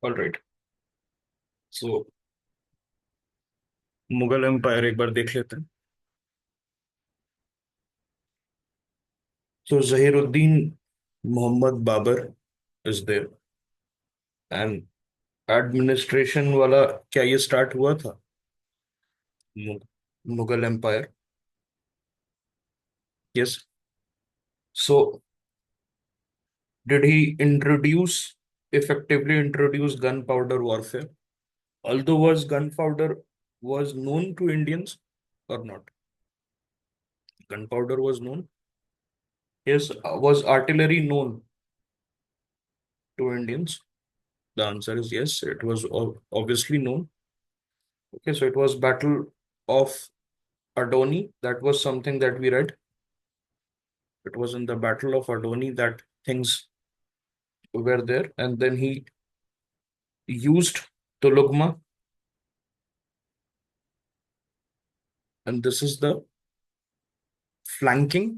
All right. So Mughal empire एक बार देख लेते हैं। So Zahiruddin Mohammad Babur is there and administration वाला क्या ये स्टार्ट हुआ था Mughal empire? Yes. So did he introduce effectively introduce gunpowder warfare? Although was gunpowder was known to Indians or not? Gunpowder was known. Yes. Was artillery known to Indians? The answer is yes. It was obviously known. Okay, so it was Battle of Adoni. That was something that we read. It was in the Battle of Adoni that things were there, and then he used Tulugma, and this is the flanking.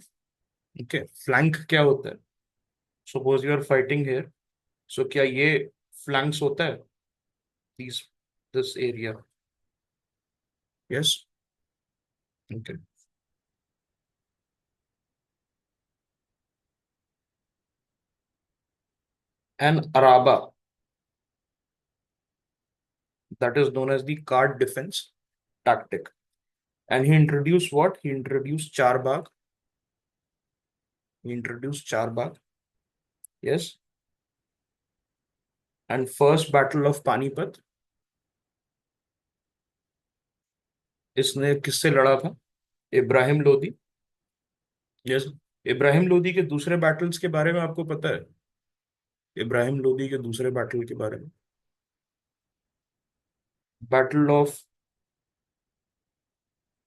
Okay, flank क्या होता है? Suppose you are fighting here. So क्या ये flanks होता है? These this area. Yes. Okay. And Araba, that is known as the card defense tactic. And he introduced what? He introduced Charbagh. He introduced Charbagh. Yes. And first battle of Panipat, इसने किससे लड़ा था? Ibrahim Lodi. Yes. Ibrahim Lodi के दूसरे battles के बारे में आपको पता है? इब्राहिम लोदी के दूसरे बैटल के बारे में? बैटल ऑफ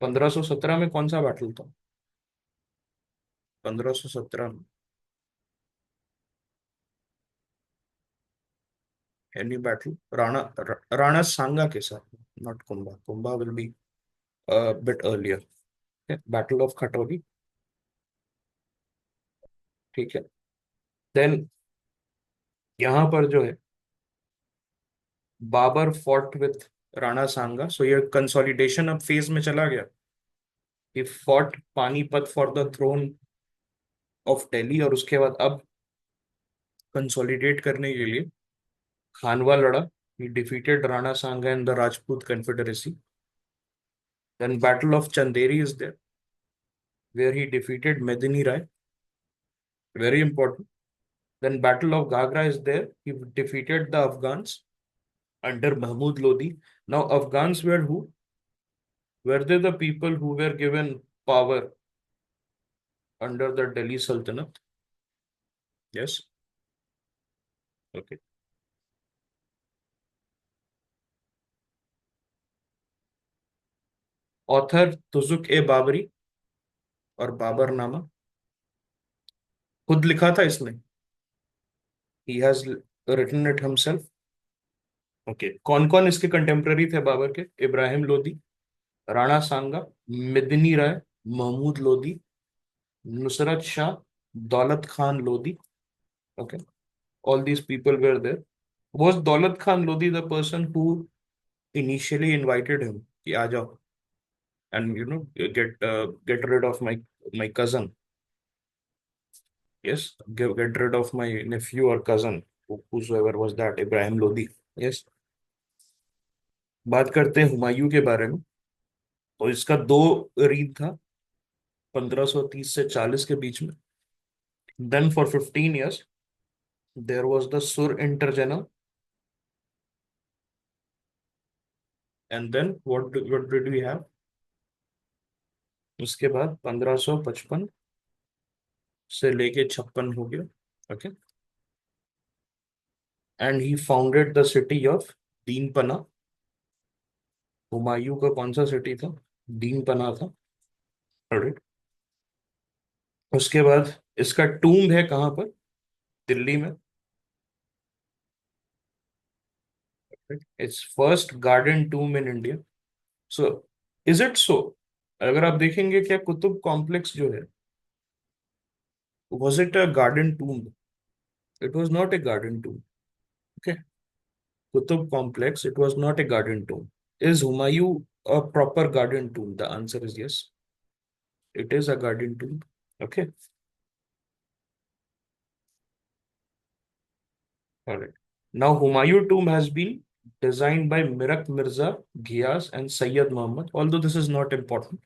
1517 में कौन सा बैटल था? 1517 में एनी बैटल राणा सांगा के साथ, not Kumbha. Kumbha will be bit earlier. Battle of Khatauli. ठीक है। देन यहाँ पर जो है Babur fought with Rana Sanga. So ये कंसोलिडेशन अब फेज में चला गया। He fought Panipat for the throne of Delhi, और उसके बाद अब कंसोलिडेट करने के लिए खानवा लड़ा। He defeated Rana Sanga in the Rajput confederacy. Then battle of Chanderi is there where he defeated Medini Rai, very important. Then battle of Ghaghra is there, he defeated the Afghans under Mahmud Lodi. Now, Afghans were who? Were they the people who were given power under the Delhi Sultanate? Yes. Okay. Author Tuzuk-e-Babri और बाबरनामा खुद लिखा था इसने? He has written it himself. Okay. कौन कौन इसके contemporary थे बाबर के? इब्राहिम लोदी, राणा सांगा, मिदनी राय, महमूद लोदी, नुसरत शाह, दौलत Khan Lodi. Okay. All these people were there. Was Daulat Khan Lodi the person who initially invited him कि आ जाओ and get rid of my cousin? Yes, get rid of my nephew or cousin, whosoever was that, Ibrahim Lodi. Yes. बात करते हैं हुमायूं के बारे में। तो इसका दो रीन था 1530 से 40 के बीच में। Then for 15 years there was the Sur interregnum, and then what did we have? उसके बाद 1555 से लेके 56 हो गया। Okay. And he founded the city of Dinpanah. Humayun का कौन सा सिटी था? दीनपना था। Alright. उसके बाद इसका टूम्ब है कहाँ पर? दिल्ली में। It's first garden tomb in India. So is it so? अगर आप देखेंगे क्या कुतुब कॉम्प्लेक्स जो है, was it a garden tomb? It was not a garden tomb. Okay. Qutub complex, it was not a garden tomb. Is Humayun a proper garden tomb? The answer is yes. It is a garden tomb. Okay. All right. Now, Humayun tomb has been designed by Mirak Mirza, Ghiyas, and Sayyid Muhammad. Although this is not important.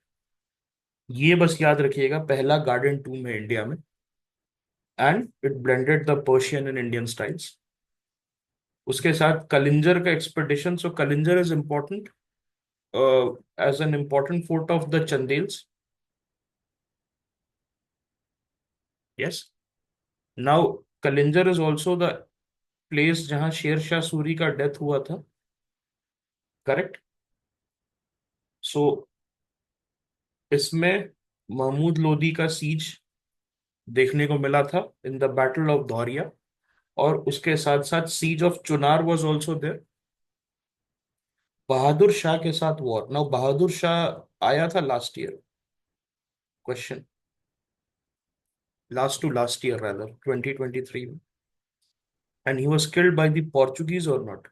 ये बस याद रखिएगा पहला garden टूम है India में and it blended the Persian and Indian styles. उसके साथ कलिंजर का expedition. So Kalinjar is important as an important fort of the Chandels. Yes. Now Kalinjar is also the place जहां शेर शाह सूरी का डेथ हुआ था. करेक्ट. सो इसमें महमूद लोदी का सीज देखने को मिला था in the battle of Dhauria. और उसके साथ साथ siege of Chunar was also there. Bahadur Shah के साथ वॉर. नाउ बहादुर शाह आया था last year. Question. Last to last year rather 2023 में. And he was killed by the Portuguese और not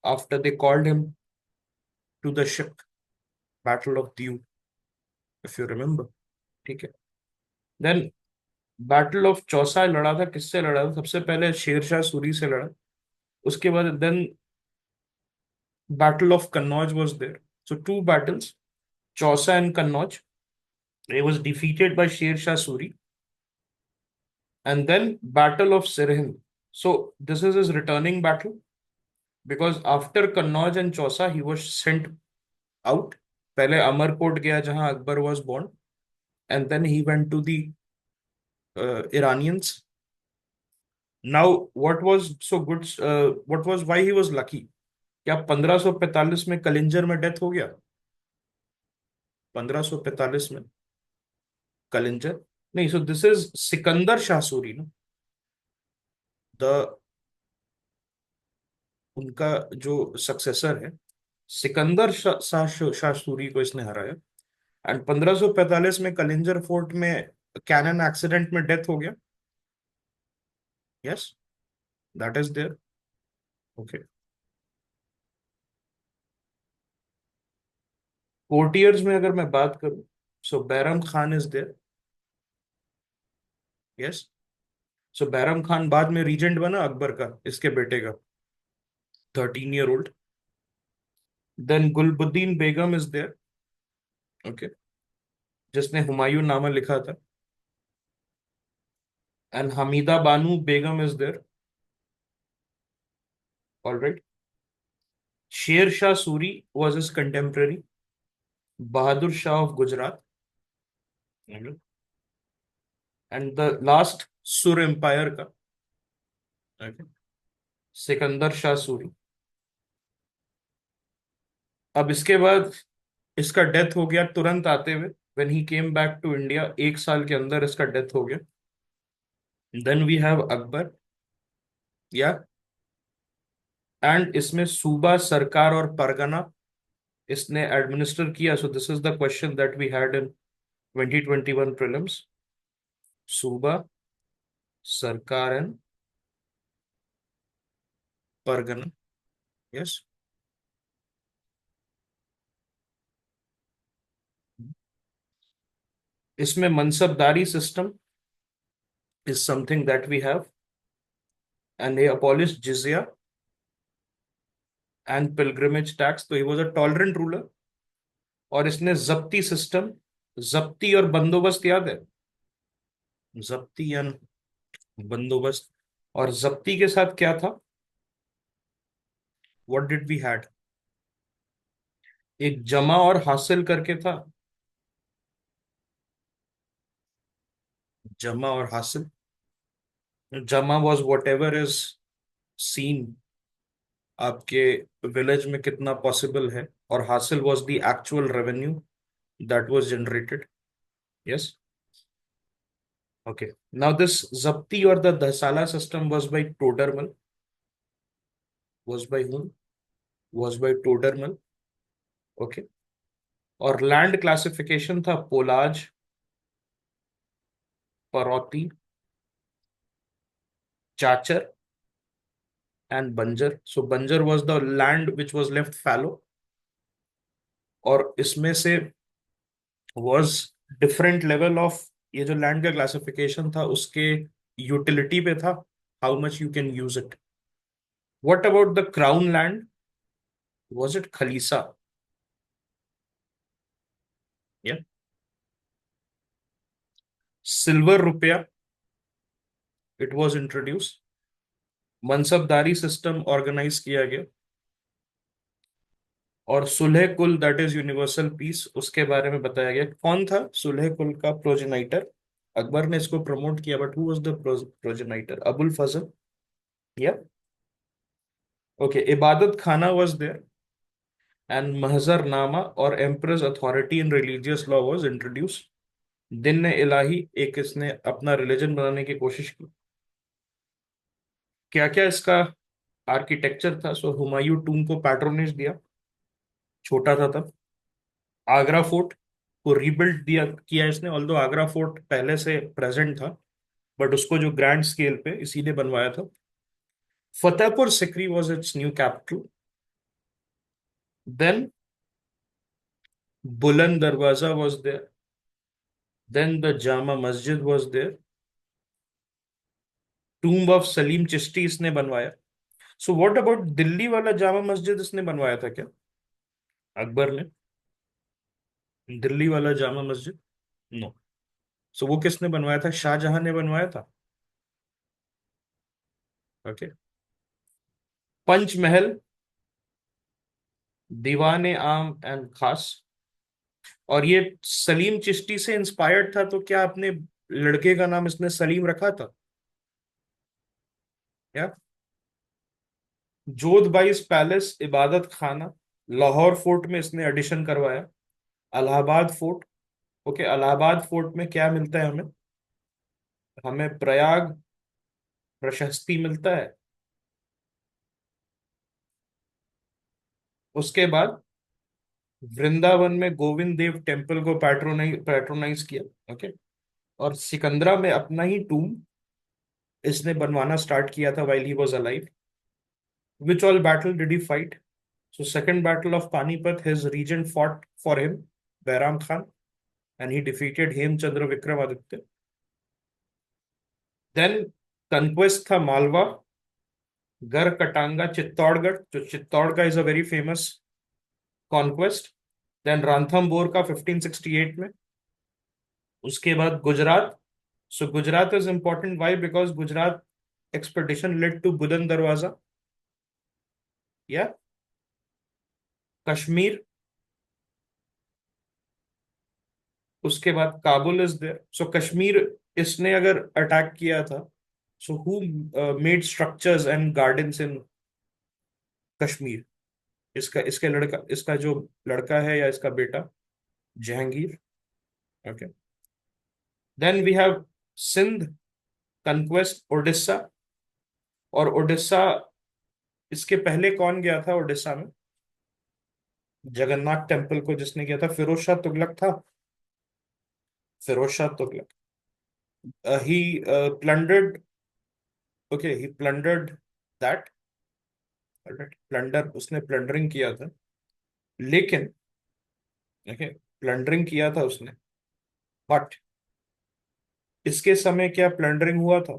after they called him to the ship. Battle of Diu if you remember. ठीक है. Then battle of Chausa लड़ा था. किससे लड़ा था? सबसे पहले शेर शाह सूरी से लड़ा. उसके बाद then battle of Kannauj was there. So two battles, Chausa and Kannauj. He was defeated by Sher Shah Suri. And then Battle of Sirhind. So this is his returning battle because after Kannauj and Chausa he was sent out. पहले अमरकोट गया जहां Akbar was born, and then he went to the Iranians. Now what was so good? What was why he was lucky? क्या 1545 में कलिंजर में death हो गया? 1545 में कलिंजर नहीं. सो दिस इज सिकंदर शाह सूरी ना. द उनका जो सक्सेसर है सिकंदर शाह सूरी को इसने हराया. एंड 1545 में कलिंजर फोर्ट में कैनन एक्सीडेंट में डेथ हो गया. Yes, that is there. Okay. Courtiers में अगर मैं बात करूं, so Bairam Khan is there. Yes. So Bairam Khan बाद में रीजेंट बना अकबर का, इसके बेटे का, 13 year old. Then Gulbadan Begum is there. Okay. जिसने हुमायूं नामा लिखा था. And Hamida Banu Begum is there. All right. Sher Shah Suri was his contemporary. Bahadur Shah of Gujarat. And the last Sur empire का. okay, सिकंदर शाह सूरी. अब इसके बाद इसका डेथ हो गया तुरंत आते हुए. When he came back to India 1 साल के अंदर इसका डेथ हो गया. Then we have Akbar. Yeah and इसमें सूबा, सरकार और परगना इसने एडमिनिस्टर किया. So this is the question that we had in 2021 prelims. सूबा, सरकार एंड परगना. यस. इसमें मनसबदारी system is something that we have, and he abolished jizya and pilgrimage tax. तो he was a tolerant ruler. और इसने जब्ती सिस्टम, जब्ती और बंदोबस्त याद है? जब्ती एंड बंदोबस्त. और जब्ती के साथ क्या था? What did we had? एक जमा और हासिल करके था. जमा और हासिल. Jama was whatever is seen आपके विलेज में कितना पॉसिबल है. और hasil was the actual revenue that was generated. Yes. Okay. Now this zabti और the dahsala system was by Todarmal. Was by whom? Was by Todarmal. Okay. और लैंड क्लासिफिकेशन था polaj, parauti, chachar and banjar. So banjar was the land which was left fallow. और इसमें से was different level of, ये जो land का classification था उसके यूटिलिटी पे था, how much you can use it. What about the crown land? Was it khalisa? या silver rupiya, it was introduce. Mansabdari system organise किया गया. और सुलह कुल, दैट इज यूनिवर्सल पीस, उसके बारे में बताया गया. कौन था सुलह कुल का प्रोजेनाइटर? अकबर ने इसको प्रमोट किया, but who was the progenitor? Abul Fazl. Yeah okay. इबादत खाना वाज देयर. एंड महजर नामा और empress authority in religious law was introduce. दिन इलाही एक इसने अपना रिलीजन बनाने की कोशिश की. क्या क्या इसका आर्किटेक्चर था? सो हुमायूं टूम को पैट्रोनेज दिया, छोटा था तब. आगरा फोर्ट को रीबिल्ड दिया किया इसने, ऑल्दो आगरा फोर्ट पहले से प्रेजेंट था, बट उसको जो ग्रैंड स्केल पे इसीलिए बनवाया था. Fatehpur Sikri was its new capital. Then Buland Darwaza was there. Then the Jama Masjid was there. Tomb of Salim Chishti इसने बनवाया. सो व्हाट अबाउट दिल्ली वाला जामा मस्जिद? इसने बनवाया था क्या अकबर ने? दिल्ली वाला जामा मस्जिद? नो. सो वो किसने बनवाया था? शाहजहां ने बनवाया था. ओके. पंचमहल, दीवाने आम एंड खास. और ये सलीम चिश्ती से इंस्पायर्ड था, तो क्या अपने लड़के का नाम इसने सलीम रखा था? या जोधबाईस पैलेस, इबादत खाना, लाहौर फोर्ट में इसने एडिशन करवाया. Allahabad fort. Okay. Allahabad fort में क्या मिलता है हमें? हमें प्रयाग प्रशस्ति मिलता है. उसके बाद वृंदावन में गोविंद देव टेम्पल को पैट्रोनाइज किया. ओके. और सिकंदरा में अपना ही टूम इसने बनवाना स्टार्ट किया था while he was alive. Which all battle did he fight? So second battle of Panipat, his regent fought for him, Bairam Khan, and he defeated Hemchandra Vikramaditya. Then conquest था मालवा, गढ़ कटांगा, चित्तौड़गढ़. जो चित्तौड़ का is a very famous conquest. Then Ranthambore का 1568 में. उसके बाद Gujarat. So Gujarat is important why? Because Gujarat expedition led to Buland Darwaza. Yeah Kashmir. उसके बाद Kabul is there. So Kashmir इसने अगर अटैक किया था, so who made structures and gardens in Kashmir? इसका इसके लड़का, इसका जो लड़का है या इसका बेटा, Jahangir. Okay. Then we have Sindh conquest, Orissa. और उड़ीसा, इसके पहले कौन गया था उड़ीसा में जगन्नाथ टेम्पल को? जिसने किया था फिरोज शाह तुगलक था. Firoz Shah Tughlaq. He plundered. Okay, he plundered that. Plunder, उसने प्लंडरिंग किया था. लेकिन ओके, प्लंडरिंग किया था उसने, बट इसके समय क्या प्लंडरिंग हुआ था?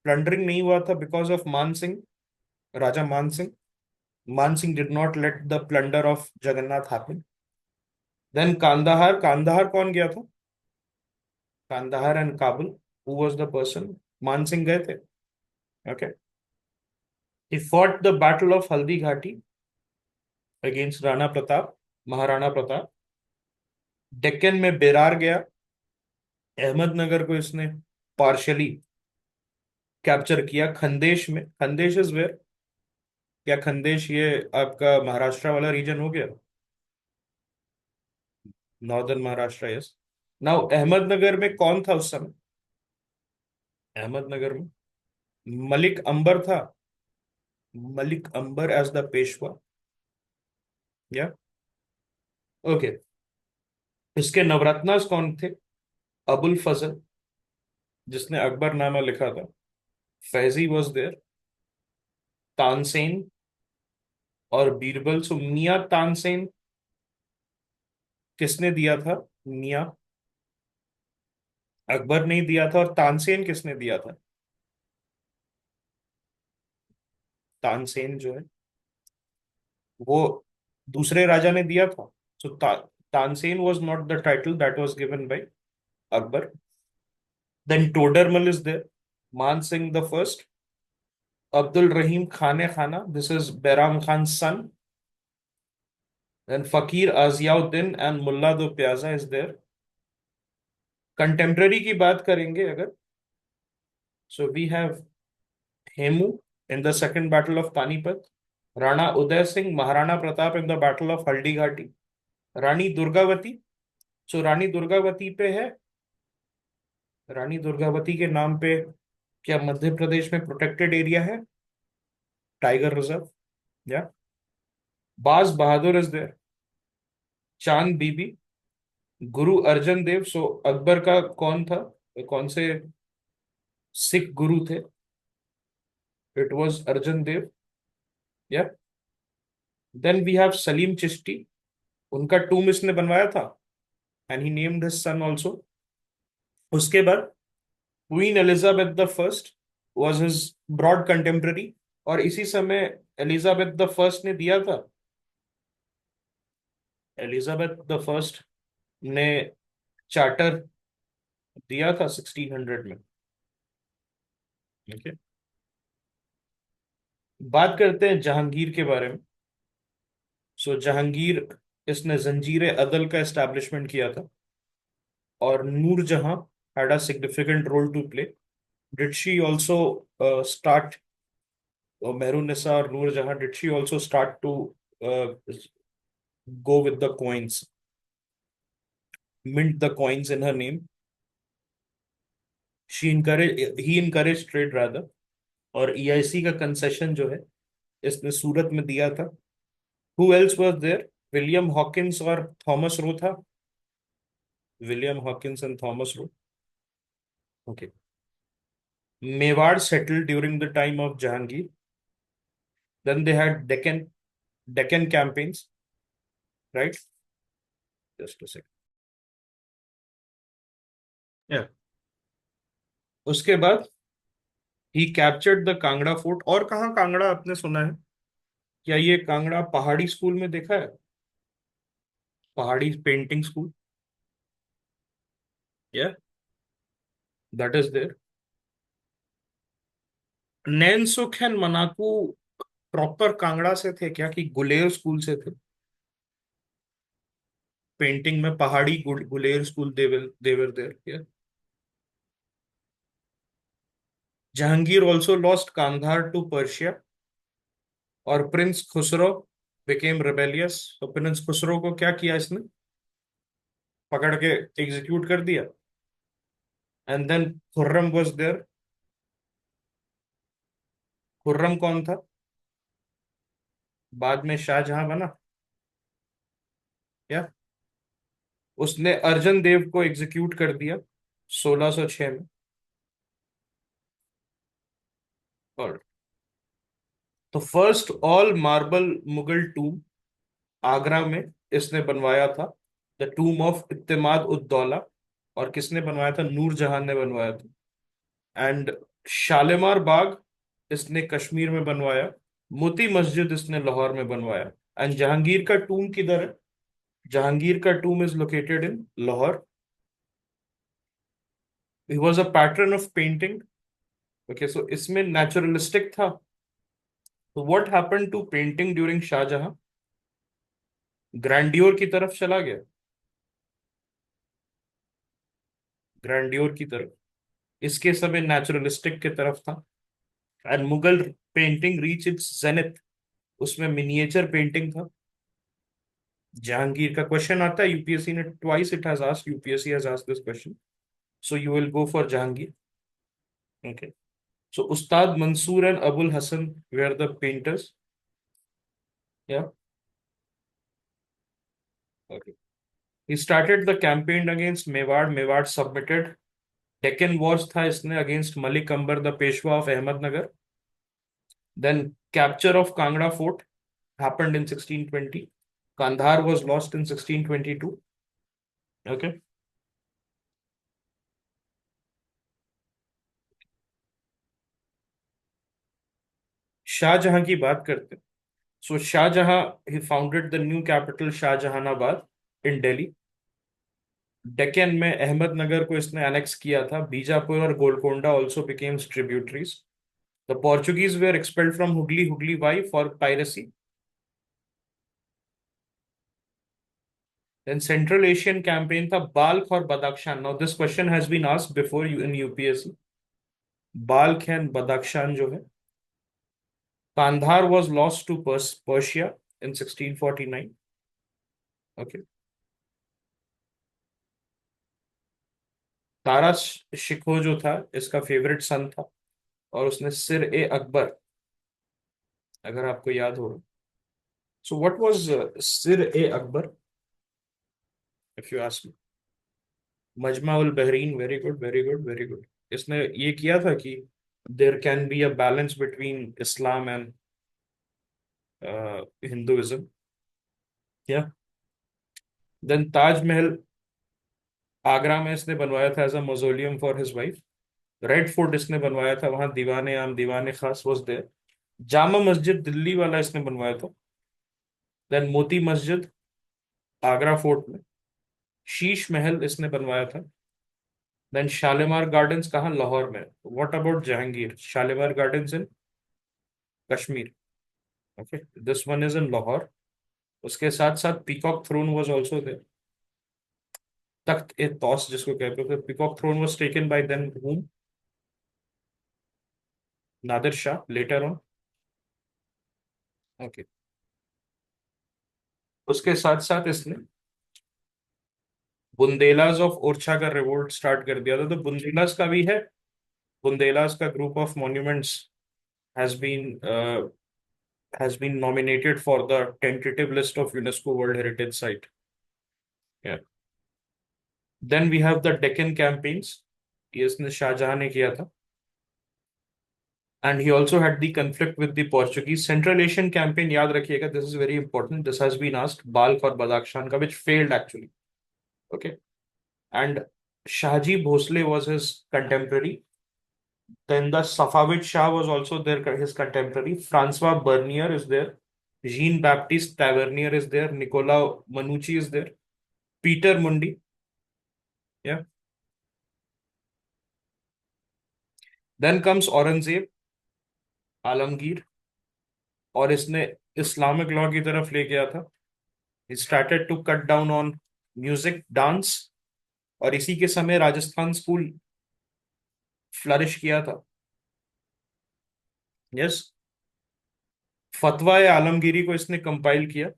प्लंडरिंग नहीं हुआ था बिकॉज ऑफ मान सिंह, राजा Man Singh. Man Singh did not let the plunder of Jagannath happen. Then Kandahar. Kandahar कौन गया था? Kandahar and Kabul, who was the person? Man Singh गए थे. Okay. He fought the battle of Haldi Ghati against Rana Pratap, Maharana Pratap. Deccan में बेरार गया. अहमदनगर को इसने पार्शली कैप्चर किया. खंदेश में, खंदेश इज वेयर? क्या खंदेश ये आपका महाराष्ट्र वाला रीजन हो गया? Northern Maharashtra, yes. Now Ahmednagar में कौन था उस समय? अहमदनगर में मलिक अंबर था. मलिक अंबर एज द पेशवा. या ओके. इसके नवरत्नास कौन थे? अबुल फजल, जिसने अकबरनामा लिखा था. Faizi was there. तानसेन और बीरबल। सो मियां तानसेन किसने दिया था? मियां अकबर ने ही दिया था। और तानसेन किसने दिया था? तानसेन जो है वो दूसरे राजा ने दिया था। So Tansen was not the title that was given by Akbar. Then Todarmal is there, Man Singh the first, Abdul Rahim Khane Khana, this is Bairam Khan son, then Fakir Aziauddin and मुल्ला दो प्याजा इज देयर। कंटेम्प्ररी की बात करेंगे अगर, so we have Hemu in the second battle of Panipat, Rana Uday Singh Maharana Pratap in the battle of Haldi Ghati, Rani Durgavati. सो रानी दुर्गावती पे है, रानी दुर्गावती के नाम पे क्या मध्य प्रदेश में प्रोटेक्टेड एरिया है, टाइगर रिजर्व? या बाज बहादुर इज देयर, चांद बीबी, गुरु अर्जन देव। सो अकबर का कौन था, कौन से सिख गुरु थे? It was Arjan Dev. Yeah then we have Salim Chishti, उनका टूम इसने बनवाया था and he named his son also. उसके बाद queen Elizabeth the first was his broad contemporary, और इसी समय एलिजाबेथ द फर्स्ट ने दिया था, एलिजाबेथ द फर्स्ट ने चार्टर दिया था 1600 में। ओके, बात करते हैं जहांगीर के बारे में। सो जहांगीर, इसने जंजीर अदल का एस्टैब्लिशमेंट किया था, और Noor Jahan had a significant role to play. Did she also start, Mehrunissa or Noorjahan, did she also start to go with the coins, mint the coins in her name? He encouraged trade rather, और EIC का concession जो है इसने सूरत में दिया था। Who else was there? William Hawkins और Thomas Roe था, William Hawkins and Thomas Roe. Okay, Mewar settled during the time of Jahangir. Then they had Deccan campaigns, right? Just a second. Yeah. उसके बाद ही कैप्चर्ड द कांगड़ा फोर्ट। और कहाँ कांगड़ा आपने सुना है? क्या ये कांगड़ा पहाड़ी स्कूल में देखा है? पहाड़ी पेंटिंग स्कूल, या दैट इज देयर। नैन सुख एंड मनाकू प्रॉपर कांगड़ा से थे क्या, कि गुलेर स्कूल से थे? पेंटिंग में पहाड़ी गुलेर स्कूल, देवर there. Jahangir also lost Kandahar to Persia, और प्रिंस खुसरो बिकेम रिबेलियस। तो प्रिंस खुसरो को क्या किया इसने? पकड़ के एग्जीक्यूट कर दिया। And then Khurram was there. Khurram कौन था? बाद में शाहजहां बना, या उसने अर्जन देव को एग्जीक्यूट कर दिया 1606 में। और तो first all marble Mughal tomb Agra में इसने बनवाया था, द टूम ऑफ इत्तेमाद उद दौला। और किसने बनवाया था? नूरजहां ने बनवाया था। एंड शालीमार बाग इसने कश्मीर में बनवाया, मोती मस्जिद इसने लाहौर में बनवाया। एंड जहांगीर का टूम किधर है? जहांगीर का tomb is located in Lahore. ही was a pattern of painting. Okay, so इसमें नेचुरलिस्टिक था। तो what happened to painting during Shah Jahan? Grandeur की तरफ चला गया, ग्रैंडियोर की तरफ। इसके समय नेचुरलिस्टिक की तरफ था। And Mughal painting reach its zenith, उसमें मिनिएचर पेंटिंग था। जहांगीर का क्वेश्चन आता है, यूपीएससी ने twice it has asked, UPSC has asked this question, so you will go for Jahangir. Okay, so Ustad Mansur and Abul Hasan were the painters. Yeah okay, he started the campaign against Mewar submitted। Deccan wars था इसने against Malik Ambar the Peshwa of Ahmednagar. Then capture of Kangra Fort happened in 1620. Kandahar was lost in 1622. Okay. Shahjahan की बात करते हैं. So Shahjahan, he founded the new capital Shahjahanabad in Delhi. Deccan में अहमदनगर को इसने annex किया था. बीजापुर और Golconda also became tributaries. The Portuguese were expelled from Hooghly. Hooghly why? For piracy. Then Central Asian campaign था Balkh और Badakhshan. Now this question has been asked before you in UPSC. Balkh and Badakhshan जो है. Kandahar was lost to Persia in 1649. Okay. तारा शिकोह जो था इसका favourite सन था और उसने सिर ए अकबर, अगर आपको याद हो. सो what was Sirr e Akbar if you ask me. Majma ul Bahrain. Very good, very good, very good. इसने ये किया था कि there can be a balance between Islam and Hinduism. Yeah then Taj Mahal Agra में इसने बनवाया था as a mausoleum for his wife. Red fort इसने बनवाया था, वहां दीवाने आम दीवाने खास वाज देयर. जामा मस्जिद दिल्ली वाला इसने बनवाया था. देन मोती मस्जिद आगरा फोर्ट में. शीश महल इसने बनवाया था. देन शालीमार गार्डन्स कहाँ? लाहौर में. What about Jahangir? Shalimar gardens in Kashmir. Okay, this one is in Lahore. उसके साथ साथ peacock throne was also there. Takht e Taus जिसको कहते थे. Peacock throne was taken by then whom? Nadir Shah later on. Okay. उसके साथ साथ इसने बुंदेलाज ऑफ ओरछा का रिवोल्ट स्टार्ट कर दिया था. तो बुंदेलाज का भी है. बुंदेलाज का group of monuments has been uh, has been nominated for the tentative list of UNESCO World Heritage Site. Yeah. Then we have the Deccan campaigns. ये इसने शाहजहां ने किया था. And he also had the conflict with the Portuguese. Central Asian campaign याद रखिएगा. This is very important. This has been asked. Balkh और Badakhshan का, which failed actually. Okay. And Shahji Bhosle was his contemporary. Then the Safavid Shah was also there, his contemporary. Francois Bernier is there. Jean Baptiste Tavernier is there. Nicola Manucci is there. Peter Mundi. Yeah. Then comes Aurangzeb, Alamgir. और इसने Islamic law की तरफ ले गया था. He started to cut down on music, dance. और इसी के समय राजस्थान स्कूल फ्लरिश किया था. यस. फतवा आलमगीरी को इसने कंपाइल किया.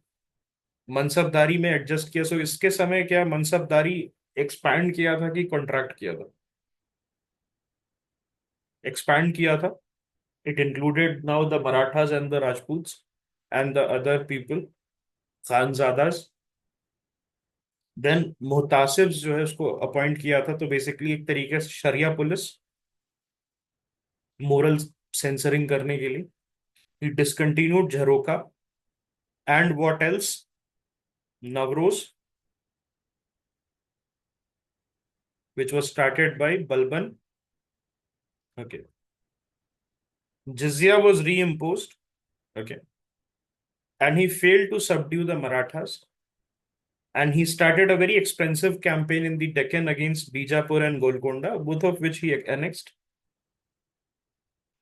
मनसबदारी में एडजस्ट किया. सो इसके समय क्या मनसबदारी एक्सपैंड किया था कि कॉन्ट्रैक्ट किया था? एक्सपैंड किया था. It included now the Marathas and the Rajputs and the other people, Khanzadas. Then muhtasib जो है उसको अपॉइंट किया था. तो बेसिकली एक तरीके से शरिया पुलिस, मोरल सेंसरिंग करने के लिए. He discontinued jharokha. And what else? Navroz, which was started by Balban. Okay. Jizya was reimposed. Okay. And he failed to subdue the Marathas. And he started a very expensive campaign in the Deccan against Bijapur and Golconda, both of which he annexed.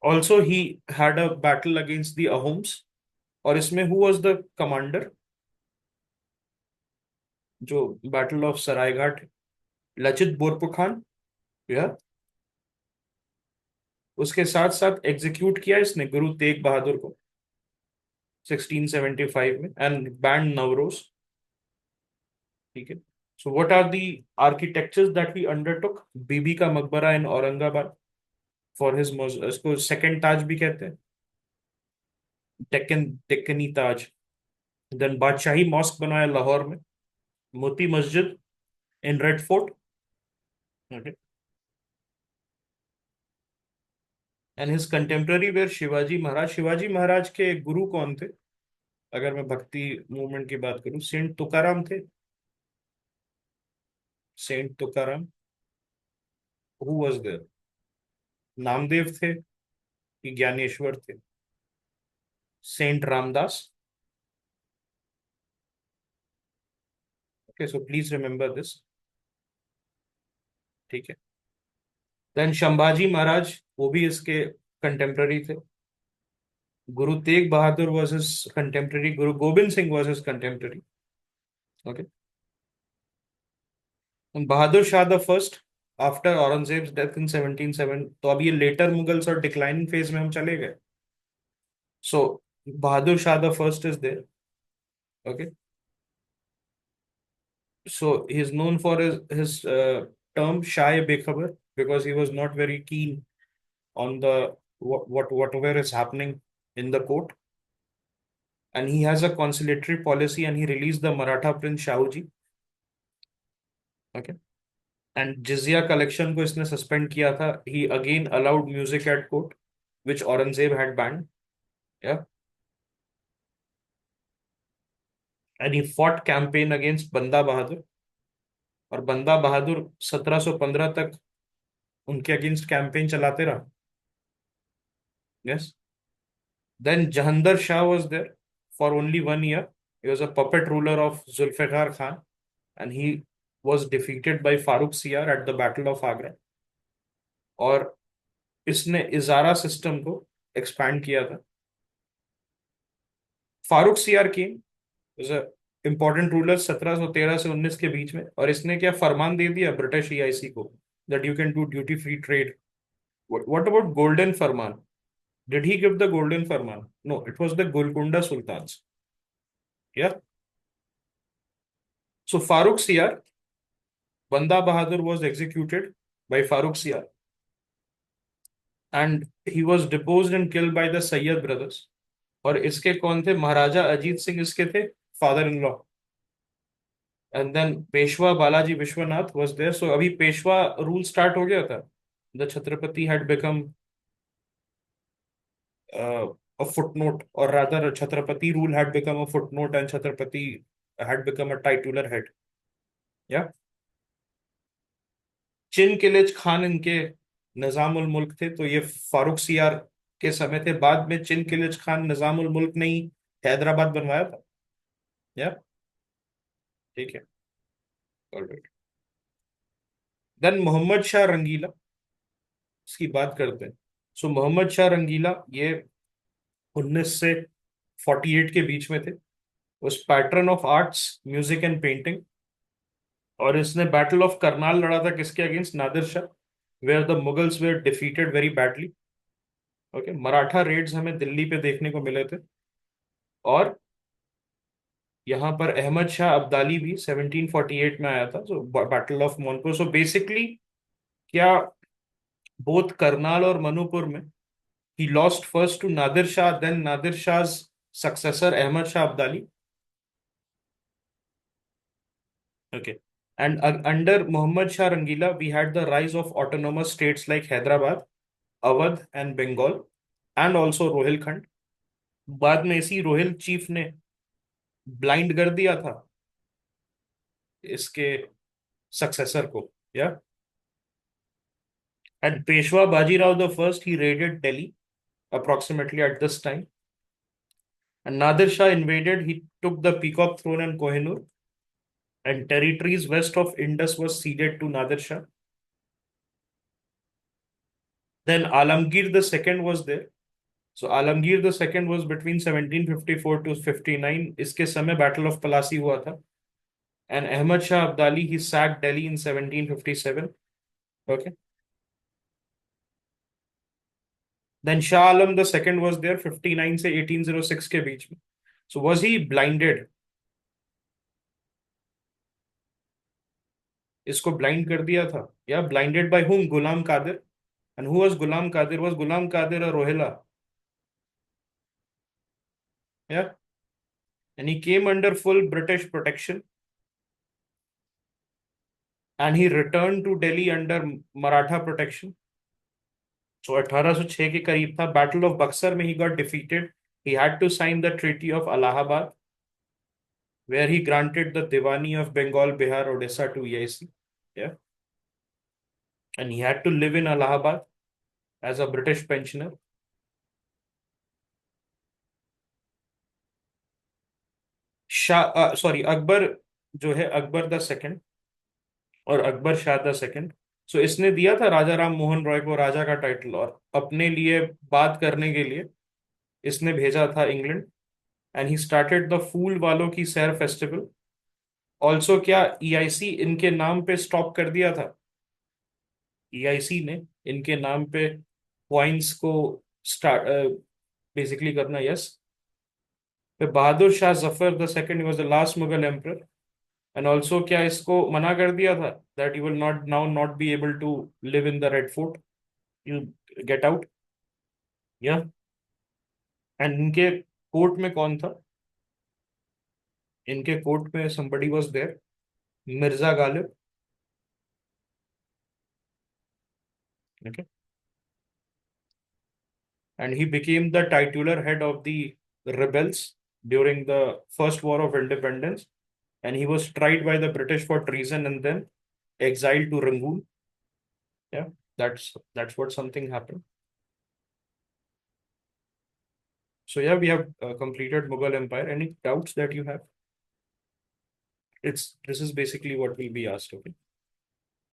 Also, he had a battle against the Ahoms. और इसमें who was the commander? जो battle of Saraighat, Lachit बोरपुखान. या उसके साथ साथ execute किया इसने गुरु तेग बहादुर को 1675 में. And banned Navroz. ठीक है. So what are the architectures that we undertook? Bibi ka Maqbara in Aurangabad for his, इसको सेकंड ताज भी कहते हैं. डेक्कन, डेक्कनी ताज. देन बादशाही मॉस्क बनाया लाहौर में. Moti Masjid in red fort. And his contemporary were Shivaji Maharaj. Shivaji Maharaj के गुरु कौन थे? अगर मैं भक्ति मूवमेंट की बात करूं, सेंट तुकाराम थे। Saint Tukaram. Who was there? Namdev थे कि ज्ञानेश्वर थे? Saint Ramdas. Okay, so please remember this. ठीक है। देन संभाजी महाराज, वो भी इसके कंटेम्प्ररी थे। Guru Tegh Bahadur was his contemporary. Guru Gobind Singh was his contemporary. Okay. Bahadur Shah the first, after Aurangzeb death in 1707। तो अब ये लेटर मुगल्स और डिक्लाइनिंग फेज में हम चले गए। So Bahadur Shah the first is there. Okay. So he is known for his term Shah Bekhabar, because he was not very keen on the whatever is happening in the court, and he has a conciliatory policy, and he released the Maratha Prince Shahuji. Okay, and jizya collection को इसने suspend किया था. He again allowed music at court, which Aurangzeb had banned. Yeah, and he fought campaign against Banda Bahadur, और बंदा बहादुर 1715 तक उनके against campaign चलाते रहा. Yes. Then Jahandar Shah was there for only 1 year. He was a puppet ruler of Zulfikar Khan, and he was defeated by Farooq Siyar at the Battle of Agra. और इसने इजारा system को expand किया था. फारूक सियार की is a important ruler 1713 से 19 के बीच में, और इसने क्या फरमान दे दिया ब्रिटिश ईआईसी को, that you can do duty free trade. What about golden फरमान? Did he give the golden फरमान? No, it was the Golconda sultans. Yeah, so Farooq सियार, Banda Bahadur was executed by Farooq Siyar, and he was deposed and killed by the Sayyid brothers. और इसके कौन थे? महाराजा अजीत सिंह इसके थे father in law. And then Peshwa Balaji Vishwanath was there. So अभी Peshwa rule start हो गया था. The Chhatrapati had become a footnote, or rather Chhatrapati rule had become a footnote, and Chhatrapati had become a titular head. Yeah. चिन किलिच खान इनके निजामुल मुल्क थे. तो ये फारूक सियार के समय थे. बाद में चिन किलिच खान निजामुल मुल्क ने ही हैदराबाद बनवाया था. या, ठीक है. ऑलराइट. देन मोहम्मद शाह रंगीला, इसकी बात करते हैं. सो मोहम्मद शाह रंगीला ये 19 से 48 के बीच में थे. उस pattern of arts, music and painting. और इसने बैटल ऑफ करनाल लड़ा था किसके against? Nadir Shah, where the Mughals were defeated very badly. Okay. Maratha raids हमें दिल्ली पे देखने को मिले थे. और यहाँ पर अहमद शाह अब्दाली भी 1748 में आया था, जो battle of Manupur. So basically क्या, बोथ करनाल और मनुपुर में he lost first to Nadir Shah, then Nadir Shah successor Ahmad Shah Abdali. Okay. And under Muhammad Shah Rangila, we had the rise of autonomous states like Hyderabad, Awadh, and Bengal, and also Rohilkhand. बाद में इसी Rohail chief ने blind कर दिया था इसके successor को. Yeah, and Peshwa Bajirao the first, he raided Delhi approximately at this time, and Nadir Shah invaded. He took the Peacock throne and Kohinoor, and territories west of Indus was ceded to Nadir Shah. Then Alamgir the second was there. So Alamgir the second was between 1754 to 59. इसके समय battle of Palasi हुआ था. And Ahmad Shah Abdali, he sacked Delhi in 1757. Okay. Then Shah Alam the second was there 59 से 1806 के बीच में. So was he blinded? इसको blind कर दिया था. या, blinded by whom? Ghulam Qadir. And who was Ghulam Qadir? Was Ghulam Qadir a Rohilla? Yeah. And he came under full British protection, and he returned to Delhi under Maratha protection. So 1806 के करीब था, battle of Buxar में he got defeated. He had to sign the Treaty of Allahabad, where he granted the Diwani of Bengal, Bihar, Odisha to EIC. Yeah. And he had to live in Allahabad as a British pensioner. Shah sorry Akbar, जो है Akbar the second और Akbar Shah the second. सो इसने दिया था राजा राम मोहन रॉय को राजा का title, और अपने लिए बात करने के लिए इसने भेजा था England. And he started the Phool Walon ki सैर फेस्टिवल. ऑल्सो क्या ईआईसी इनके नाम पे स्टॉप कर दिया था? ईआईसी ने इनके नाम पे पॉइंट्स को स्टार्ट बेसिकली करना. यस. फिर Bahadur Shah Zafar the second was the last Mughal emperor. And also क्या इसको मना कर दिया था that you will not now not be able to live in the red fort, you get out. Yeah. And इनके कोर्ट में कौन था? इनके कोर्ट में somebody was there, Mirza Ghalib. Okay. And he became the titular head of the rebels during the First War of Independence. And he was tried by the British for treason and then exiled to Rangoon. Yeah, that's what something happened. So yeah, we have completed Mughal Empire. Any doubts that you have? It's this is basically what will be asked. Okay.